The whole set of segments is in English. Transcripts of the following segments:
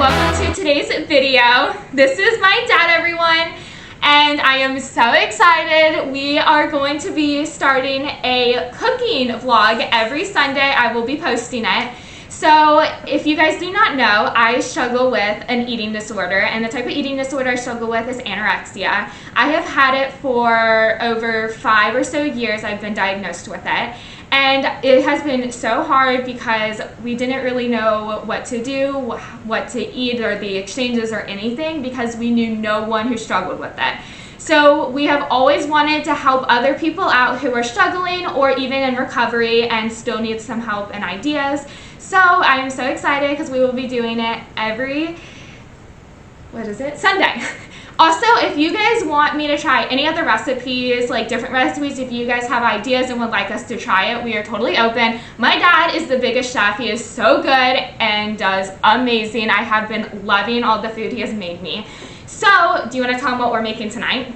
welcome to today's video. This is my dad, everyone, and I am so excited. We are going to be starting a cooking vlog every Sunday. I will be posting it. So if you guys do not know, I struggle with an eating disorder, and the type of eating disorder I struggle with is anorexia. I have had it for over 5 or so years. I've been diagnosed with it. And it has been so hard because we didn't really know what to do, what to eat, or the exchanges or anything, because we knew no one who struggled with it. So we have always wanted to help other people out who are struggling or even in recovery and still need some help and ideas. So I am so excited because we will be doing it every, Sunday. Also, if you guys want me to try any other recipes, like different recipes, if you guys have ideas and would like us to try it, we are totally open. My dad is the biggest chef. He is so good and does amazing. I have been loving all the food he has made me. So, do you want to tell them what we're making tonight?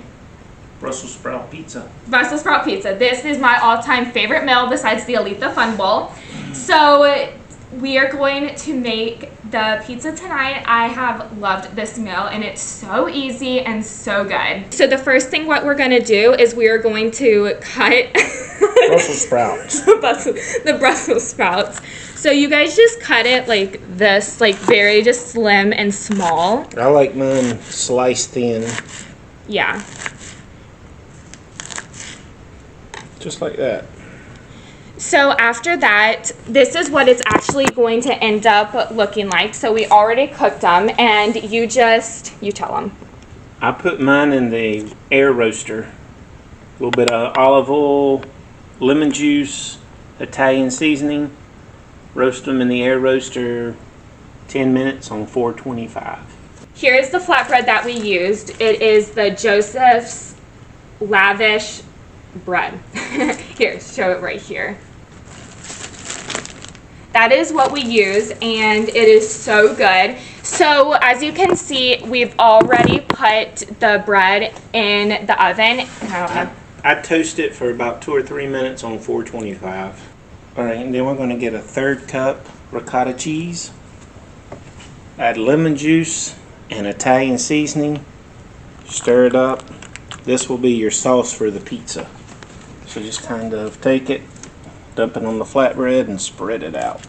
Brussels sprout pizza. Brussels sprout pizza. This is my all-time favorite meal besides the Aletha Fun Bowl. So, we are going to make the pizza tonight. I have loved this meal and it's so easy and so good. So the first thing what we're going to do is we are going to cut Brussels sprouts. the Brussels sprouts. So you guys just cut it like this, like very just slim and small. I like mine sliced thin. Yeah. Just like that. So after that, this is what it's actually going to end up looking like. So we already cooked them, and you tell them. I put mine in the air roaster. A little bit of olive oil, lemon juice, Italian seasoning. Roast them in the air roaster 10 minutes on 425. Here's the flatbread that we used. It is the Joseph's Lavish bread. Here, show it right here. That is what we use, and it is so good. So as you can see, we've already put the bread in the oven. I toast it for about 2 or 3 minutes on 425. All right, and then we're going to get a 1/3 cup ricotta cheese. Add lemon juice and Italian seasoning. Stir it up. This will be your sauce for the pizza. So just kind of take it, dump it on the flatbread, and spread it out.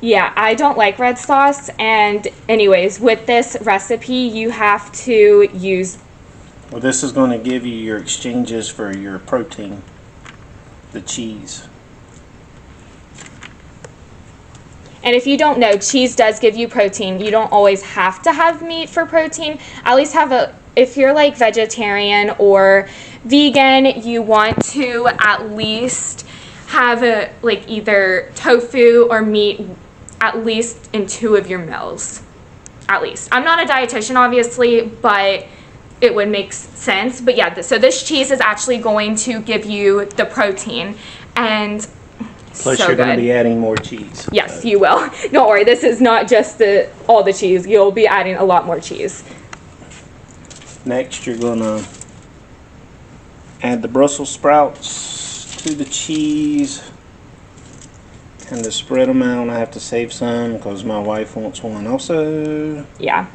Yeah, I don't like red sauce, and anyways, with this recipe, you have to use... Well, this is going to give you your exchanges for your protein, the cheese. And if you don't know, cheese does give you protein. You don't always have to have meat for protein. At least if you're like vegetarian or vegan, you want to at least have like either tofu or meat at least in 2 of your meals. At least. I'm not a dietitian, obviously, but it would make sense. But yeah, so this cheese is actually going to give you the protein, and plus so you're going good. to be adding more cheese. Yes, you will. Don't worry, this is not just all the cheese. You'll be adding a lot more cheese. Next, you're going to add the Brussels sprouts to the cheese. And to spread them out, I have to save some because my wife wants one also. Yeah.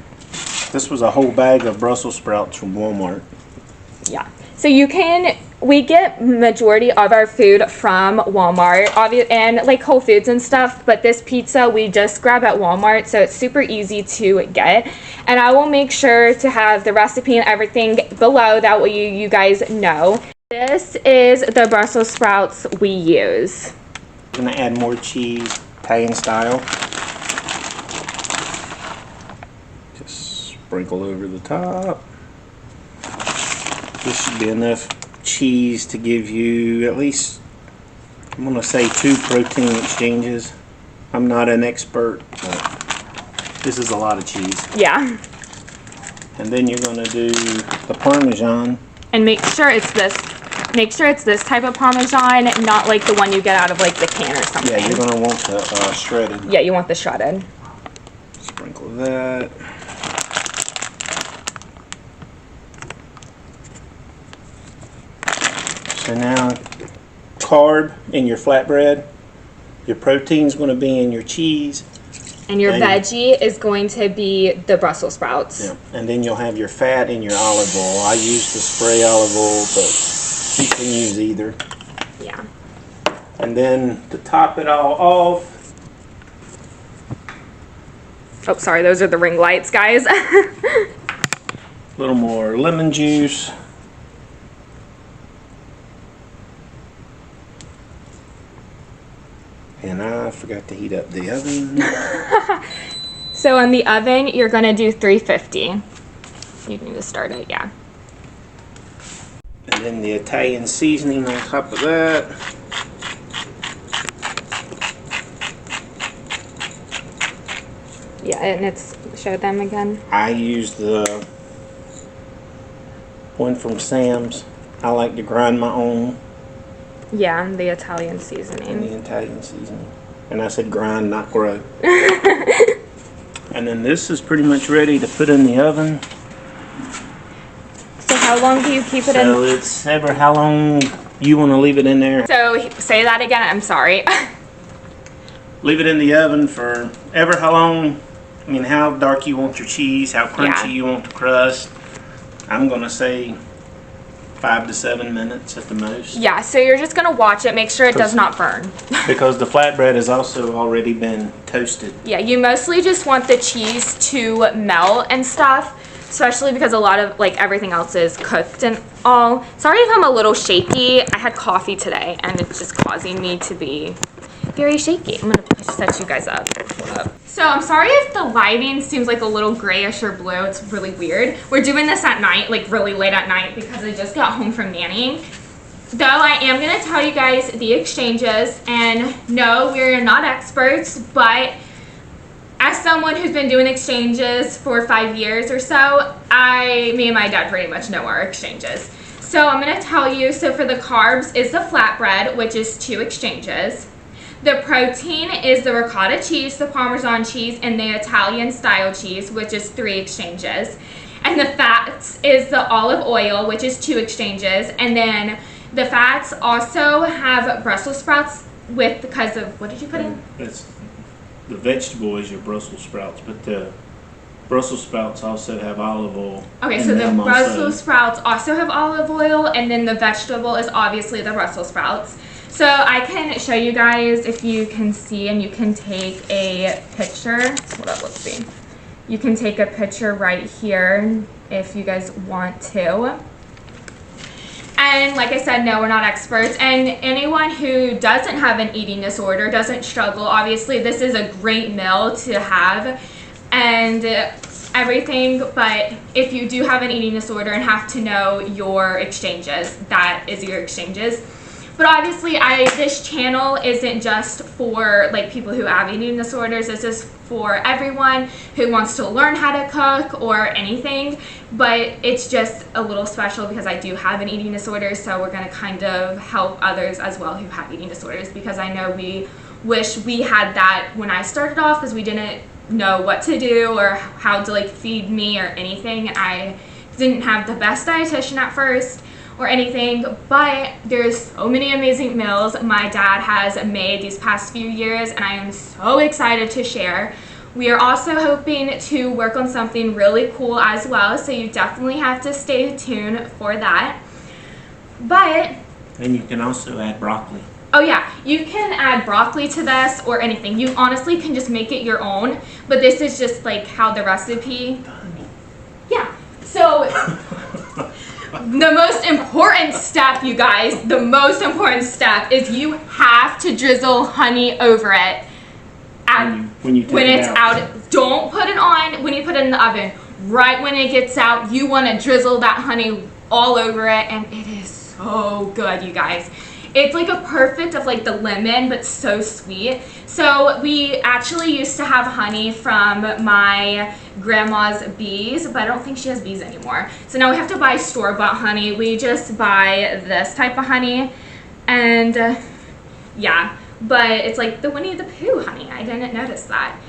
This was a whole bag of Brussels sprouts from Walmart. Yeah. So we get majority of our food from Walmart, and like Whole Foods and stuff, but this pizza we just grab at Walmart, so it's super easy to get. And I will make sure to have the recipe and everything below, that way you guys know. This is the Brussels sprouts we use. I'm going to add more cheese, Italian style. Just sprinkle over the top. This should be enough cheese to give you at least, I'm going to say, 2 protein exchanges. I'm not an expert, but this is a lot of cheese. Yeah. And then you're going to do the Parmesan. And make sure it's this type of Parmesan, not like the one you get out of like the can or something. Yeah, you're going to want the shredded. Yeah, you want the shredded. Sprinkle that. So now, carb in your flatbread, your protein's going to be in your cheese, And your And- veggie is going to be the Brussels sprouts. Yeah. And then you'll have your fat and your olive oil. I use the spray olive oil, but you can use either. Yeah. And then to top it all off, Oh, sorry, those are the ring lights, guys. a little more lemon juice. And I forgot to heat up the oven. So in the oven, you're gonna do 350. You need to start it, yeah. And then the Italian seasoning on top of that. Yeah, and it's, show them again. I use the one from Sam's. I like to grind my own Yeah, the Italian in seasoning. the Italian seasoning. And I said grind, not grow. And then this is pretty much ready to put in the oven. So how long do you keep it So in? it's ever how long you want to leave it in there. So say that again, I'm sorry. Leave it in the oven for ever how long. I mean, how dark you want your cheese, how crunchy Yeah. you want the crust. I'm going to say 5 to 7 minutes at the most. Yeah, so you're just gonna watch it, make sure it does not burn. Because the flatbread has also already been toasted. Yeah, you mostly just want the cheese to melt and stuff, especially because a lot of, like, everything else is cooked and all. Sorry if I'm a little shaky. I had coffee today, and it's just causing me to be very shaky. I'm gonna set you guys up. Hold up. So I'm sorry if the lighting seems like a little grayish or blue. It's really weird. We're doing this at night, like really late at night, because I just got home from nannying. Though I am gonna tell you guys the exchanges, and no, we're not experts, but as someone who's been doing exchanges for 5 years or so, me and my dad pretty much know our exchanges. So I'm gonna tell you, so for the carbs is the flatbread, which is 2 exchanges. The protein is the ricotta cheese, the Parmesan cheese, and the Italian style cheese, which is 3 exchanges. And the fats is the olive oil, which is 2 exchanges. And then the fats also have Brussels sprouts with, because of, what did you put in? That's, the vegetable is your Brussels sprouts, but the Brussels sprouts also have olive oil. Okay, in so the them also. Brussels sprouts also have olive oil, and then the vegetable is obviously the Brussels sprouts. So I can show you guys if you can see, and you can take a picture. Hold up, let's see. You can take a picture right here if you guys want to. And like I said, no, we're not experts. And anyone who doesn't have an eating disorder, doesn't struggle, obviously this is a great meal to have and everything. But if you do have an eating disorder and have to know your exchanges, that is your exchanges. But obviously, this channel isn't just for like people who have eating disorders. This is for everyone who wants to learn how to cook or anything. But it's just a little special because I do have an eating disorder, so we're gonna kind of help others as well who have eating disorders, because I know we wish we had that when I started off, because we didn't know what to do or how to like feed me or anything. I didn't have the best dietitian at first or anything, but there's so many amazing meals my dad has made these past few years, and I am so excited to share. We are also hoping to work on something really cool as well, so you definitely have to stay tuned for that. But And you can also add broccoli. oh yeah, you can add broccoli to this or anything. You honestly can just make it your own, but this is just like how the recipe. Yeah, so the most important step, you guys, the most important step is you have to drizzle honey over it When you take when it it's out. out. Don't put it on when you put it in the oven. Right when it gets out, you want to drizzle that honey all over it, and it is so good, you guys. It's like a perfect of like the lemon, but so sweet. So we actually used to have honey from my grandma's bees, but I don't think she has bees anymore. So now we have to buy store-bought honey. We just buy this type of honey, and yeah, but it's like the Winnie the Pooh honey. I didn't notice that.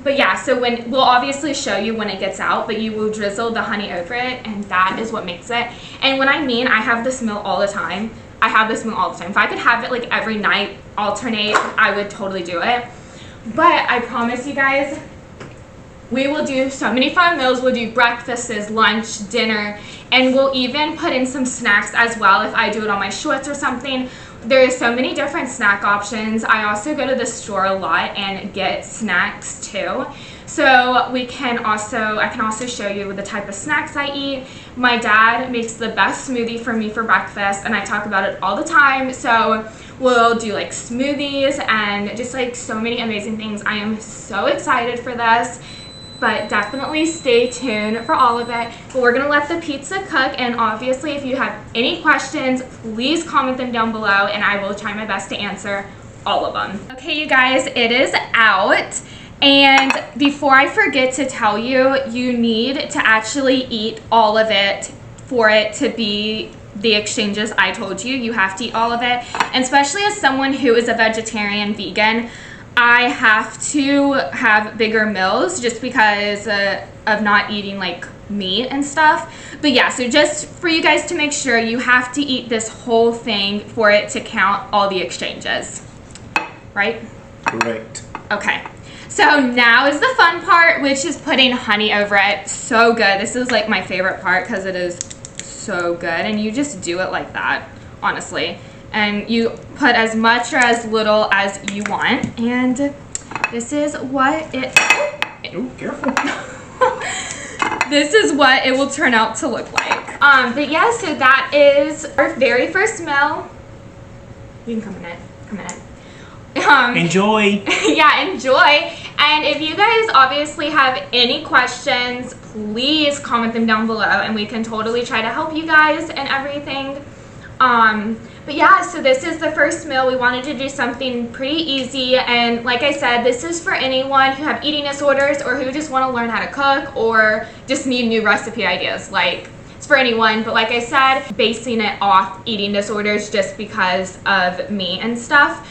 But yeah, so we'll obviously show you when it gets out, but you will drizzle the honey over it, and that is what makes it. And when I mean I have this meal all the time, I have this meal all the time. If I could have it like every night, alternate, I would totally do it. But I promise you guys, we will do so many fun meals. We'll do breakfasts, lunch, dinner, and we'll even put in some snacks as well if I do it on my shorts or something. There's so many different snack options. I also go to the store a lot and get snacks too. So I can also show you the type of snacks I eat. My dad makes the best smoothie for me for breakfast, and I talk about it all the time. So we'll do like smoothies and just like so many amazing things. I am so excited for this, but definitely stay tuned for all of it. But we're gonna let the pizza cook, and obviously if you have any questions, please comment them down below and I will try my best to answer all of them. Okay, you guys, it is out. And before I forget to tell you, you need to actually eat all of it for it to be the exchanges I told you. You have to eat all of it. And especially as someone who is a vegetarian vegan, I have to have bigger meals just because of not eating like meat and stuff. But yeah, so just for you guys to make sure, you have to eat this whole thing for it to count all the exchanges. Right? Correct. Okay. So now is the fun part, which is putting honey over it. So good. This is like my favorite part because it is so good. And you just do it like that, honestly. And you put as much or as little as you want. And this is what it... Oh, careful. This is what it will turn out to look like. But yeah, so that is our very first meal. You can come in it. Come in it. Enjoy. Yeah, enjoy. And if you guys obviously have any questions, please comment them down below and we can totally try to help you guys and everything. But yeah, so this is the first meal. We wanted to do something pretty easy, and like I said, this is for anyone who have eating disorders or who just want to learn how to cook or just need new recipe ideas. Like, it's for anyone, but like I said, basing it off eating disorders just because of me and stuff.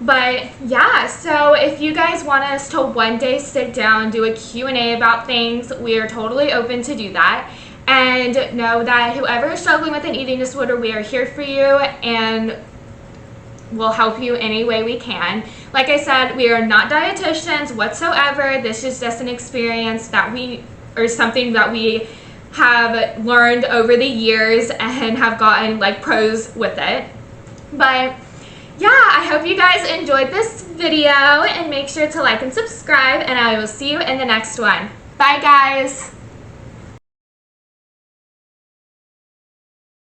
But yeah, so if you guys want us to one day sit down, do a Q&A about things, we are totally open to do that. And know that whoever is struggling with an eating disorder, we are here for you and we'll help you any way we can. Like I said, we are not dietitians whatsoever. This is just an experience that something that we have learned over the years and have gotten like pros with it. But yeah, I hope you guys enjoyed this video and make sure to like and subscribe, and I will see you in the next one. Bye guys.